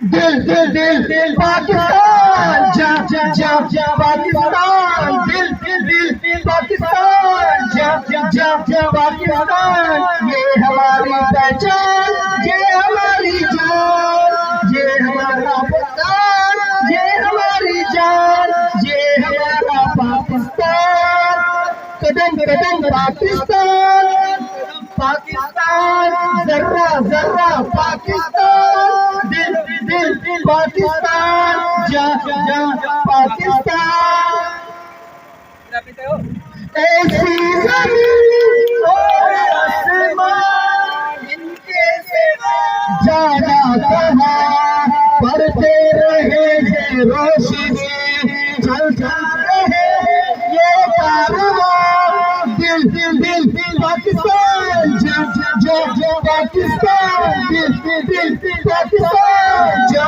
दिल दिल दिल दिल पाकिस्तान जा जा जा जा पाकिस्तान दिल दिल दिल दिल पाकिस्तान जा जा जा जा पाकिस्तान ये हमारी पहचान ये हमारी जान ये हमारा वतन ये हमारी जान ये हमारा पाकिस्तान कदम कदम पाकिस्तान पाकिस्तान जर्रा जर्रा पाकिस्तान दिल दिल दिल पाकिस्तान जा जा पाकिस्तान ऐसी जमीन और आसमान इनके सिवा जाना कहाँ पढ़ते रहे ये रोशनी चलता रहे ये कारवां दिल दिल दिल दिल पाकिस्तान जा जा जा पाकिस्तान दिल दिल दिल पाकिस्तान जा